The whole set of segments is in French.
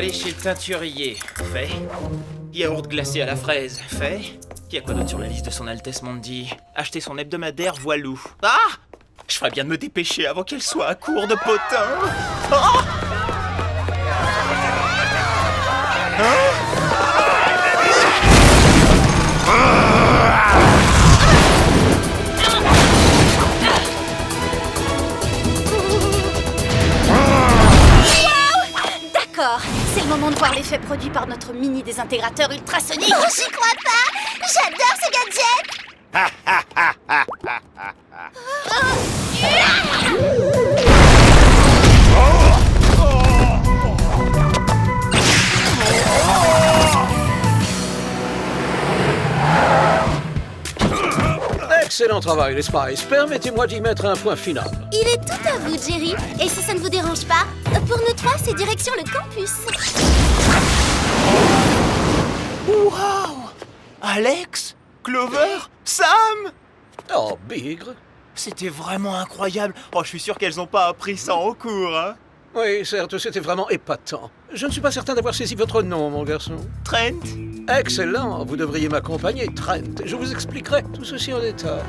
Allez chez le teinturier. Fait. Yaourt glacé à la fraise. Fait. Y a quoi d'autre sur la liste de son Altesse Mondi? Acheter son hebdomadaire Voilou. Ah! Je ferais bien de me dépêcher avant qu'elle soit à court de potins. Oh! D'accord, c'est le moment de voir l'effet produit par notre mini désintégrateur ultrasonique. Oh, j'y crois pas! J'adore ce gadget! Excellent travail, les Spice. Permettez-moi d'y mettre un point final. Il est tout à vous, Jerry. Et si ça ne vous dérange pas, pour nous trois, c'est direction le campus. Waouh! Alex? Clover? Sam? Oh, Bigre. C'était vraiment incroyable. Oh, je suis sûr qu'elles ont pas appris ça en cours, hein? Oui, certes, c'était vraiment épatant. Je ne suis pas certain d'avoir saisi votre nom, mon garçon. Trent? Excellent, vous devriez m'accompagner, Trent. Je vous expliquerai tout ceci en détail.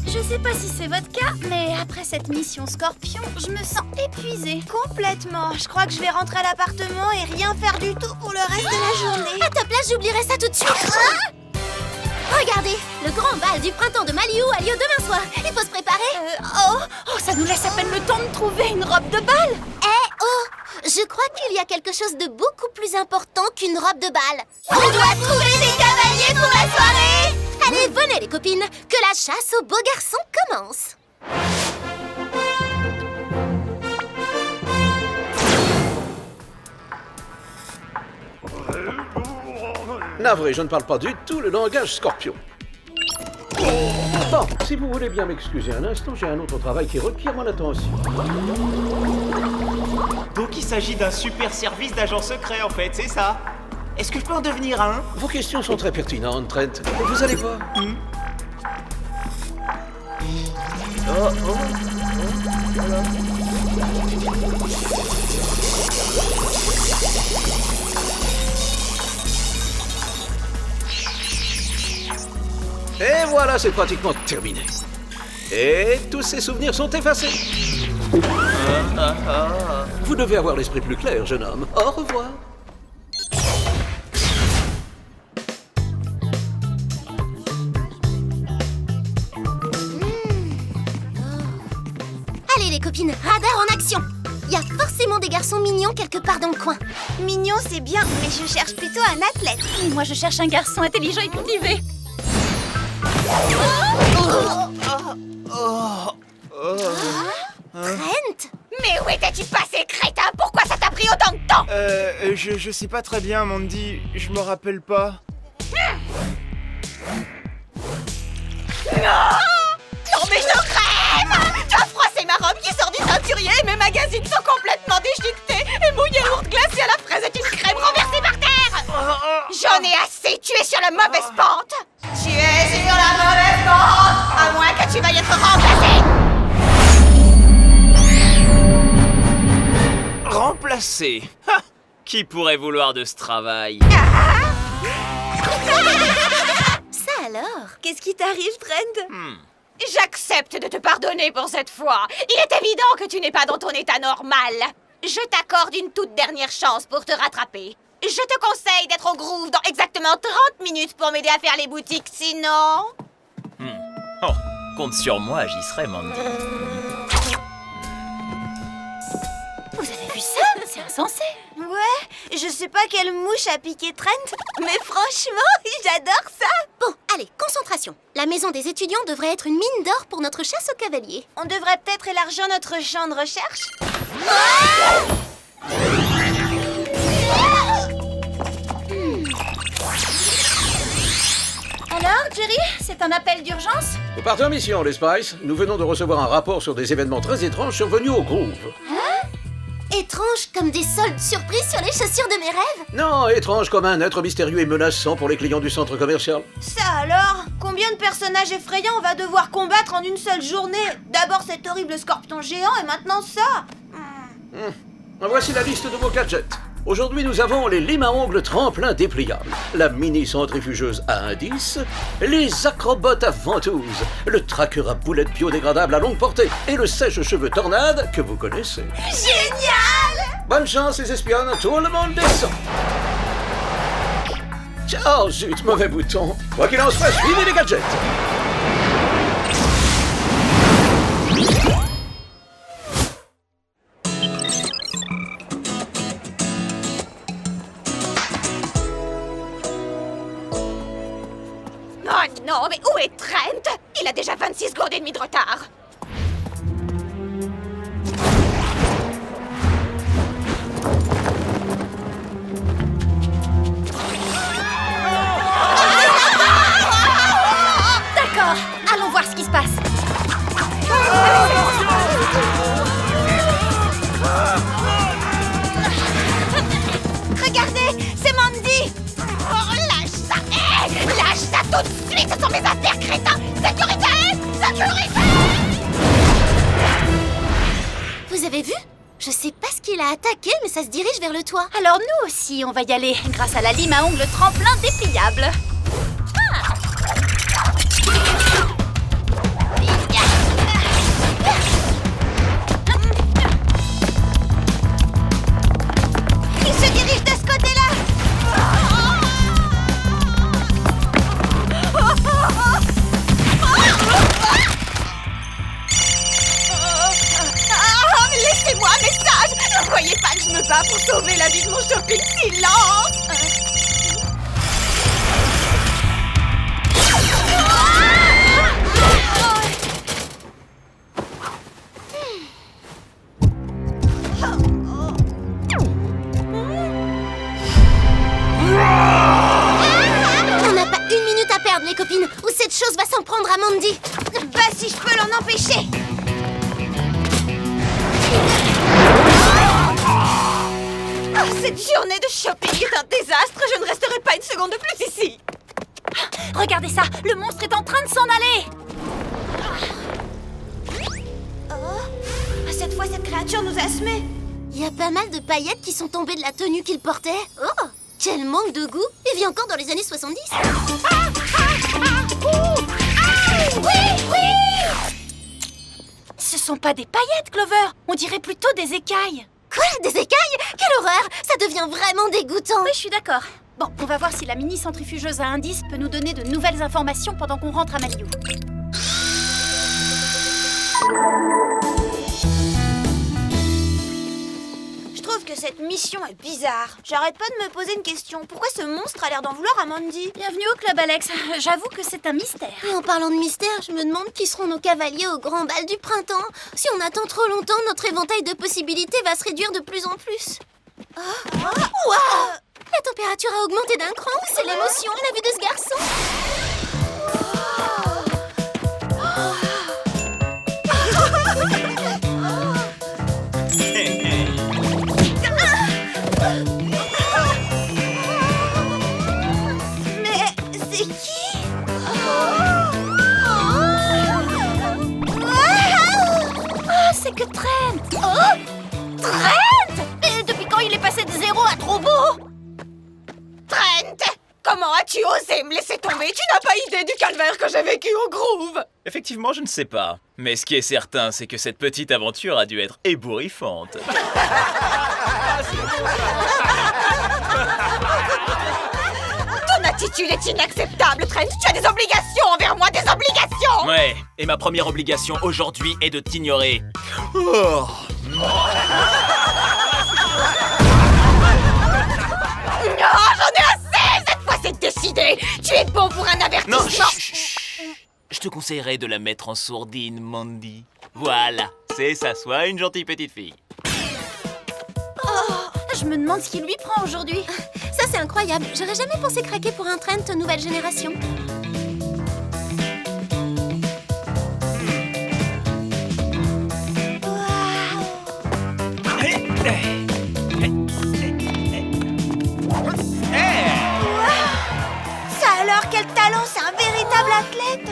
Je sais pas si c'est votre cas, mais après cette mission Scorpion, je me sens épuisée. Complètement. Je crois que je vais rentrer à l'appartement et rien faire du tout pour le reste de la journée. À ta place, j'oublierai ça tout de suite. Ah! Regardez, le grand bal du printemps de Maliou a lieu demain soir. Il faut se préparer. Oh, ça nous laisse à peine le temps de trouver une robe de bal. Je crois qu'il y a quelque chose de beaucoup plus important qu'une robe de bal. On doit trouver des cavaliers pour la soirée. Allez, venez les copines, que la chasse aux beaux garçons commence. Navré, je ne parle pas du tout le langage Scorpion. Bon, si vous voulez bien m'excuser un instant, j'ai un autre travail qui requiert mon attention. Donc il s'agit d'un super service d'agent secret en fait, c'est ça? Est-ce que je peux en devenir un? Vos questions sont très pertinentes, Trent. Vous allez voir. Et voilà, c'est pratiquement terminé. Et tous ces souvenirs sont effacés. Vous devez avoir l'esprit plus clair, jeune homme. Au revoir. Allez les copines, radar en action. Il y a forcément des garçons mignons quelque part dans le coin. Mignon, c'est bien, mais je cherche plutôt un athlète. Et moi, je cherche un garçon intelligent et cultivé. Trent? Mais où étais-tu passé, crétin? Pourquoi ça t'a pris autant de temps? Je sais pas très bien, Mandy. Je me rappelle pas. Non mais je crève! Tu as froissé ma robe qui sort du teinturier et mes magazines sont complètement déchiquetés et mon yaourt glacé à la fraise est une crème renversée par terre! J'en ai assez! Tu es sur la mauvaise pente! Tu es sur la mauvaise pente! À moins que tu veuilles être remplacé! Remplacé. Ha! Qui pourrait vouloir de ce travail? Ça alors? Qu'est-ce qui t'arrive, Trent? J'accepte de te pardonner pour cette fois. Il est évident que tu n'es pas dans ton état normal. Je t'accorde une toute dernière chance pour te rattraper. Je te conseille d'être au groove dans exactement 30 minutes pour m'aider à faire les boutiques, sinon... Oh, compte sur moi, j'y serai, Mandy. Vous avez vu ça? C'est insensé. Ouais, je sais pas quelle mouche a piqué Trent, mais franchement, j'adore ça! Bon, allez, concentration. La maison des étudiants devrait être une mine d'or pour notre chasse aux cavaliers. On devrait peut-être élargir notre champ de recherche. Alors, Jerry, c'est un appel d'urgence? Vous partez en mission, les Spice. Nous venons de recevoir un rapport sur des événements très étranges survenus au Groove. étranges comme des soldes surprises sur les chaussures de mes rêves. Non, étrange comme un être mystérieux et menaçant pour les clients du centre commercial. Ça alors? Combien de personnages effrayants on va devoir combattre en une seule journée? D'abord cet horrible scorpion géant et maintenant ça. Voici la liste de vos gadgets. Aujourd'hui, nous avons les limes à ongles tremplins dépliables, la mini centrifugeuse à indice, les acrobates à ventouses, le tracker à boulettes biodégradables à longue portée et le sèche-cheveux tornade que vous connaissez. Génial! Bonne chance les espionnes, tout le monde descend. Oh zut, mauvais bouton. Quoi qu'il en soit, suivez les gadgets. Oh non, mais où est Trent? Il a déjà 26 secondes et demie de retard. D'accord, allons voir ce qui se passe. Regardez, c'est Mandy! Oh, lâche ça! Lâche ça tout de suite! Ce sont mes affaires, crétin! Sécurité! Sécurité! Vous avez vu? Je sais pas ce qu'il a attaqué, mais ça se dirige vers le toit. Alors nous aussi, on va y aller, grâce à la lime à ongles tremplin dépliable. Il se dirige de ce côté-là! Laissez-moi un message! Ne croyez pas que je me bats pour sauver la vie de mon shopping silence! On n'a pas une minute à perdre, les copines, ou cette chose va s'en prendre à Mandy. Bah si je peux l'en empêcher! Oh, cette journée de shopping est un désastre! Je ne resterai pas une seconde de plus ici! Regardez ça, le monstre est en train de s'en aller. Cette fois, cette créature nous a semés! Il y a pas mal de paillettes qui sont tombées de la tenue qu'il portait. Oh, quel manque de goût! Il vit encore dans les années 70. Ce sont pas des paillettes, Clover. On dirait plutôt des écailles. Quoi? Des écailles? Quelle horreur! Ça devient vraiment dégoûtant. Oui, je suis d'accord. Bon, on va voir si la mini centrifugeuse à indice peut nous donner de nouvelles informations pendant qu'on rentre à Malibu. Je trouve que cette mission est bizarre. J'arrête pas de me poser une question. Pourquoi ce monstre a l'air d'en vouloir à Mandy? Bienvenue au club, Alex. J'avoue que c'est un mystère. Et en parlant de mystère, je me demande qui seront nos cavaliers au grand bal du printemps. Si on attend trop longtemps, notre éventail de possibilités va se réduire de plus en plus. Waouh! La température a augmenté d'un cran. C'est l'émotion à la vue de ce garçon. Mais c'est qui? Ah, c'est que Trent. Oh, Trent! Et depuis quand il est passé de 0 à trop beau? Trent! Comment as-tu osé me laisser tomber? Tu n'as pas idée du calvaire que j'ai vécu au Groove! Effectivement, je ne sais pas. Mais ce qui est certain, c'est que cette petite aventure a dû être ébouriffante. Ton attitude est inacceptable, Trent! Tu as des obligations envers moi, des obligations! Ouais, et ma première obligation aujourd'hui est de t'ignorer. Oh. Non, j'en ai assez! Cette fois, c'est décidé! Tu es bon pour un Non, avertissement! Je te conseillerais de la mettre en sourdine, Mandy. Voilà, c'est ça, sois une gentille petite fille. Je me demande ce qu'il lui prend aujourd'hui. Ça, c'est incroyable. J'aurais jamais pensé craquer pour un Trent nouvelle génération. Hey, hey. formidable athlète.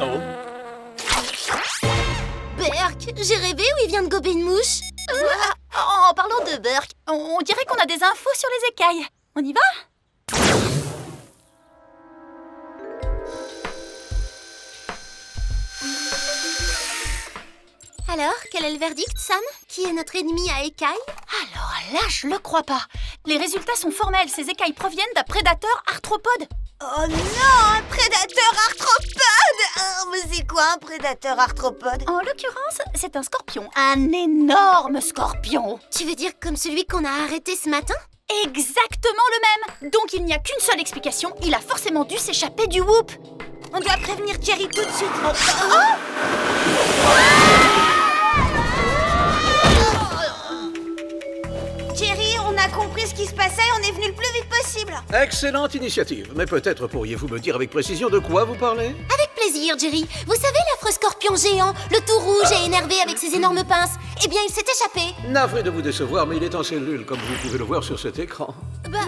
Oh. Burk, j'ai rêvé où il vient de gober une mouche. En parlant de Burk, on dirait qu'on a des infos sur les écailles. On y va? Alors, quel est le verdict, Sam? Qui est notre ennemi à écailles? Alors là, je le crois pas. Les résultats sont formels. Ces écailles proviennent d'un prédateur arthropode. Oh non, un prédateur arthropode. Oh, mais c'est quoi un prédateur arthropode? En l'occurrence, c'est un scorpion. Un énorme scorpion. Tu veux dire comme celui qu'on a arrêté ce matin? Exactement le même. Donc il n'y a qu'une seule explication. Il a forcément dû s'échapper du whoop. On doit prévenir Jerry tout de suite. Jerry, on a compris ce qui se passait et on est venu le plus vite possible. Excellente initiative, mais peut-être pourriez-vous me dire avec précision de quoi vous parlez? Avec plaisir, Jerry. Vous savez l'affreux scorpion géant, le tout rouge et énervé avec ses énormes pinces? Eh bien, il s'est échappé. Navré de vous décevoir, mais il est en cellule, comme vous pouvez le voir sur cet écran.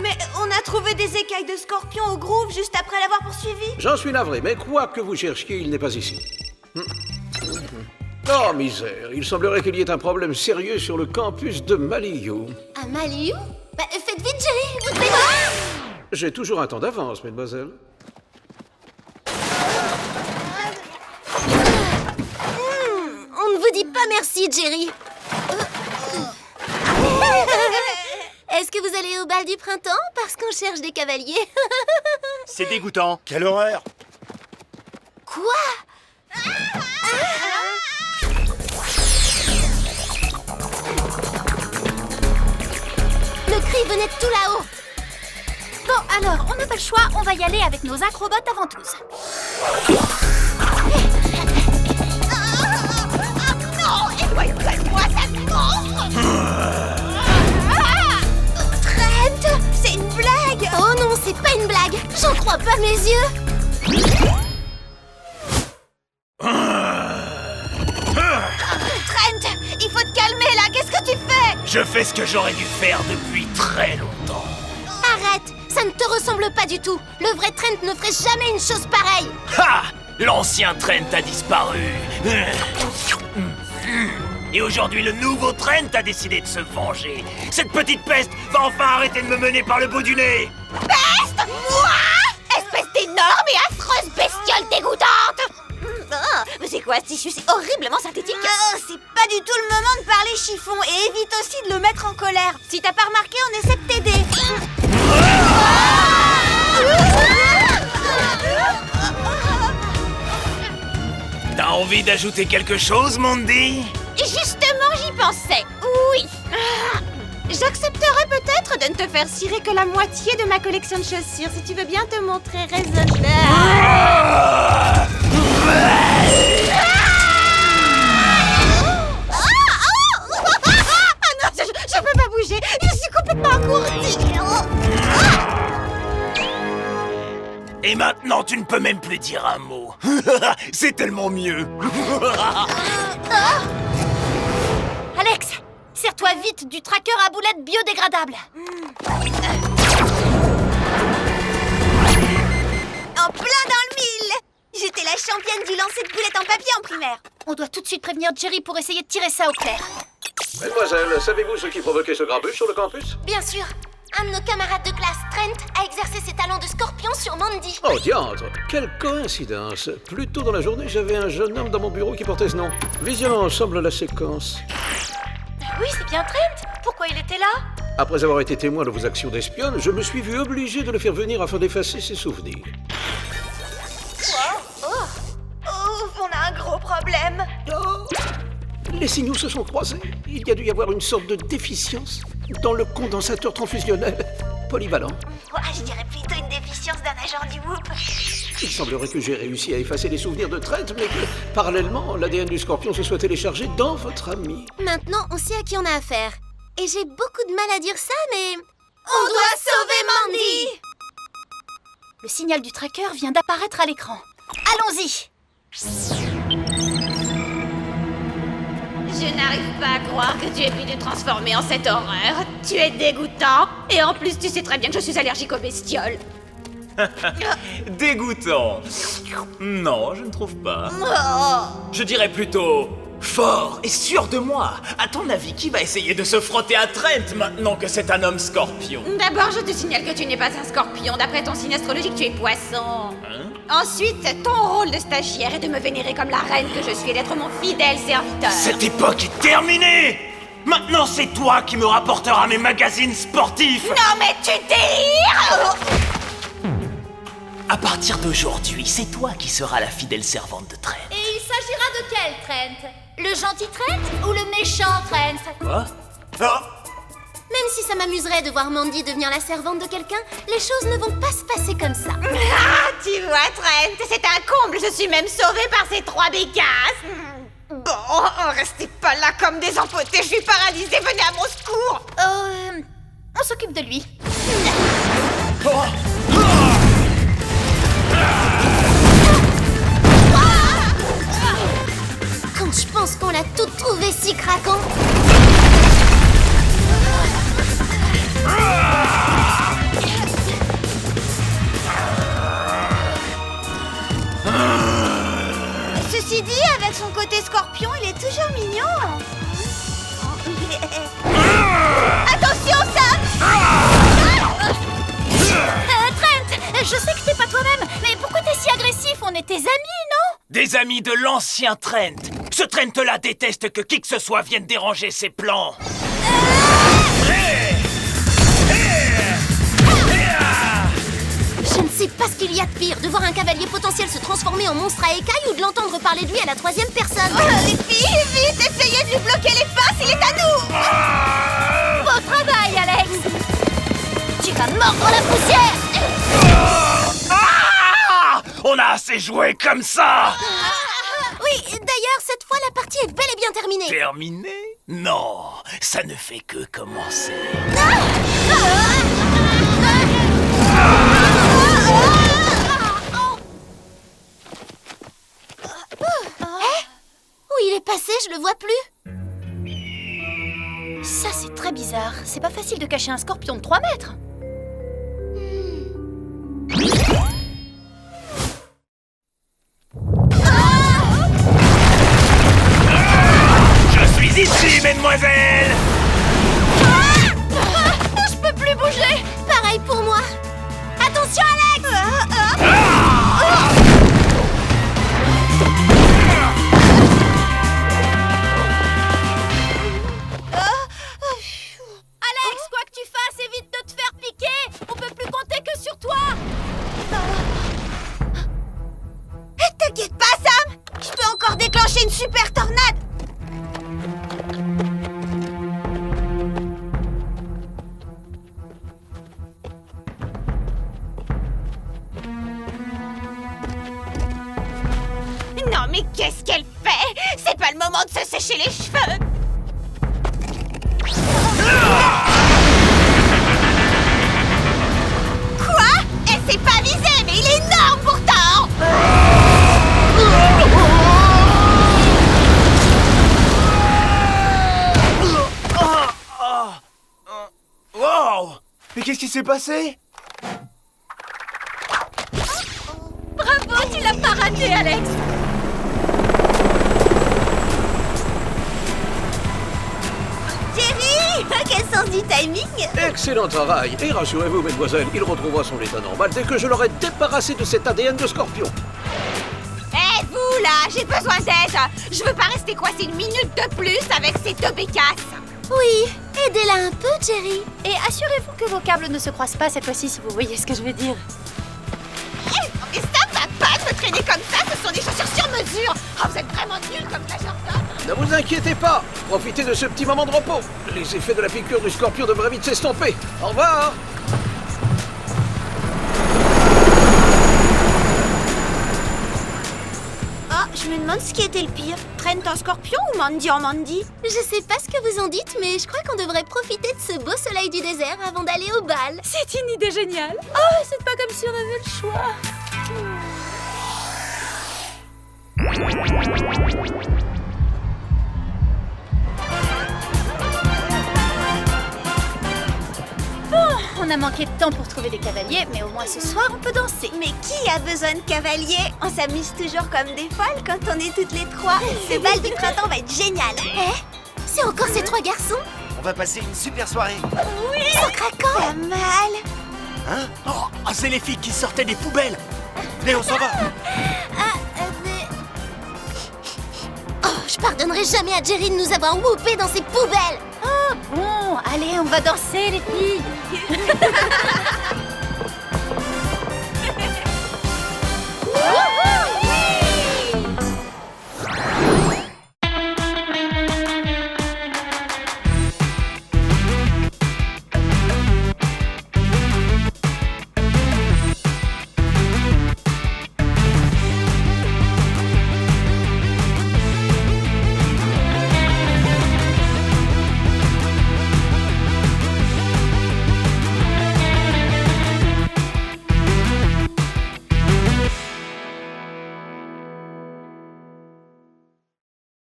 Mais on a trouvé des écailles de scorpion au groove juste après l'avoir poursuivi. J'en suis navré, mais quoi que vous cherchiez, il n'est pas ici. Oh, misère, il semblerait qu'il y ait un problème sérieux sur le campus de Maliou. À Maliou? Faites vite, Jerry, vous devez... J'ai toujours un temps d'avance, mesdemoiselles. On ne vous dit pas merci, Jerry. Est-ce que vous allez au bal du printemps parce qu'on cherche des cavaliers? C'est dégoûtant. Quelle horreur. Quoi? Le cri venait de tout là-haut. Bon, alors, on n'a pas le choix. On va y aller avec nos acrobates à ventouses. Non, éloigne-moi, ça me gonfle. Trent, c'est une blague. Oh non, c'est pas une blague. J'en crois pas mes yeux. Trent, il faut te calmer là, qu'est-ce que tu fais? Je fais ce que j'aurais dû faire depuis très longtemps. Arrête, ça ne te ressemble pas du tout. Le vrai Trent ne ferait jamais une chose pareille. Ha! L'ancien Trent a disparu. Et aujourd'hui, le nouveau Trent a décidé de se venger. Cette petite peste va enfin arrêter de me mener par le bout du nez. Peste? Moi? Espèce d'énorme et affreuse bestiole dégoûtante! Oh, mais c'est quoi ce tissu? C'est horriblement synthétique. Oh, c'est pas du tout le moment de parler chiffon. Et évite aussi de le mettre en colère. Si t'as pas remarqué, on essaie de t'aider. T'as envie d'ajouter quelque chose, Mandy? Justement, j'y pensais. Oui. J'accepterais peut-être de ne te faire cirer que la moitié de ma collection de chaussures, si tu veux bien te montrer raisonnable. Ah non, je peux pas bouger. Je suis complètement engourdie. Et maintenant, tu ne peux même plus dire un mot. C'est tellement mieux. Alex, serre-toi vite du tracker à boulettes biodégradable. En plein dans le mille. J'étais la championne du lancer de boulettes en papier en primaire. On doit tout de suite prévenir Jerry pour essayer de tirer ça au clair. Mademoiselle, savez-vous ce qui provoquait ce grabuge sur le campus? Bien sûr. Un de nos camarades de classe, Trent, a exercé ses talents de scorpion sur Mandy. Oh, diantre! Quelle coïncidence! Plus tôt dans la journée, j'avais un jeune homme dans mon bureau qui portait ce nom. Visionnons ensemble la séquence. Oui, c'est bien Trent. Pourquoi il était là? Après avoir été témoin de vos actions d'espionne, je me suis vu obligé de le faire venir afin d'effacer ses souvenirs. Oh, on a un gros problème. Oh! Les signaux se sont croisés. Il y a dû y avoir une sorte de déficience dans le condensateur transfusionnel polyvalent. Je dirais plutôt une déficience d'un agent du Whoop. Il semblerait que j'ai réussi à effacer les souvenirs de Trent, mais que, parallèlement, l'ADN du scorpion se soit téléchargé dans votre ami. Maintenant, on sait à qui on a affaire. Et j'ai beaucoup de mal à dire ça, mais... On doit sauver Mandy! Le signal du tracker vient d'apparaître à l'écran. Allons-y! Je n'arrive pas à croire que tu aies pu te transformer en cette horreur. Tu es dégoûtant. Et en plus, tu sais très bien que je suis allergique aux bestioles. Dégoûtant. Non, je ne trouve pas. Oh. Je dirais plutôt fort et sûr de moi. À ton avis, qui va essayer de se frotter à Trent maintenant que c'est un homme scorpion? D'abord, je te signale que tu n'es pas un scorpion. D'après ton signe astrologique, tu es poisson. Ensuite, ton rôle de stagiaire est de me vénérer comme la reine que je suis et d'être mon fidèle serviteur. Cette époque est terminée! Maintenant, c'est toi qui me rapporteras mes magazines sportifs! Non mais tu délires! À partir d'aujourd'hui, c'est toi qui seras la fidèle servante de Trent. Et il s'agira de quel Trent? Le gentil Trent ou le méchant Trent? Quoi? Oh. Même si ça m'amuserait de voir Mandy devenir la servante de quelqu'un, les choses ne vont pas se passer comme ça. Ah, tu vois, Trent, c'est un comble. Je suis même sauvée par ces 3 bécasses. Bon, restez pas là comme des empotés. Je suis paralysée. Venez à mon secours. On s'occupe de lui. Quand je pense qu'on l'a tout trouvé si craquant. Ceci dit, avec son côté scorpion, il est toujours mignon. Attention, Sam! Trent, je sais que t'es pas toi-même, mais pourquoi t'es si agressif? On est tes amis, non? Des amis de l'ancien Trent! Ce Trent-là déteste que qui que ce soit vienne déranger ses plans! Je ne sais pas ce qu'il y a de pire, de voir un cavalier potentiel se transformer en monstre à écailles ou de l'entendre parler de lui à la 3e personne. Les filles, vite, essayez de lui bloquer les faces, il est à nous! Beau travail, Alex! Tu vas mordre la poussière! Ah! On a assez joué comme ça! Oui, d'ailleurs, cette fois, la partie est bel et bien terminée. Terminé? Non, ça ne fait que commencer. Où il est passé, je le vois plus. Ça, c'est très bizarre. C'est pas facile de cacher un scorpion de 3 mètres. Je suis ici, mesdemoiselles! Je peux plus bouger! Pareil pour moi. Attention, Alex! Alex, quoi que tu fasses, évite de te faire piquer! On peut plus compter que sur toi! T'inquiète pas, Sam! Je peux encore déclencher une super tornade! Non mais qu'est-ce qu'elle fait? C'est pas le moment de se sécher les cheveux. Quoi? Elle s'est pas visée, mais il est énorme pourtant! Wow! Mais qu'est-ce qui s'est passé? Bravo, tu l'as pas raté, Alex! Jerry! Quel sens du timing! Excellent travail. Et rassurez-vous, mesdemoiselles, il retrouvera son état normal dès que je l'aurai débarrassé de cet ADN de scorpion. Eh vous là, j'ai besoin d'aide. Je veux pas rester coincée une minute de plus avec ces 2 bécasses. Oui, aidez-la un peu, Jerry. Et assurez-vous que vos câbles ne se croisent pas cette fois-ci, si vous voyez ce que je veux dire. Mais ça va pas de me traîner comme ça, ce sont des chaussures sur mesure. Oh, vous êtes vraiment nuls comme majordome. Ne vous inquiétez pas. Profitez de ce petit moment de repos. Les effets de la piqûre du scorpion devraient vite s'estomper. Au revoir. Oh, je me demande ce qui était le pire. Trent en scorpion ou Mandy en Mandy? Je sais pas ce que vous en dites, mais je crois qu'on devrait profiter de ce beau soleil du désert avant d'aller au bal. C'est une idée géniale! Oh, c'est pas comme si on avait le choix! qu'on a manqué de temps pour trouver des cavaliers, mais au moins ce soir, on peut danser. Mais qui a besoin de cavaliers? On s'amuse toujours comme des folles quand on est toutes les trois. Ce bal du printemps va être génial. C'est encore ces 3 garçons? On va passer une super soirée. Ils sont craquants. Pas mal. Hein? Oh, c'est les filles qui sortaient des poubelles. Venez, on s'en va. Oh, je pardonnerai jamais à Jerry de nous avoir whoopé dans ses poubelles. Bon, allez, on va danser, les filles.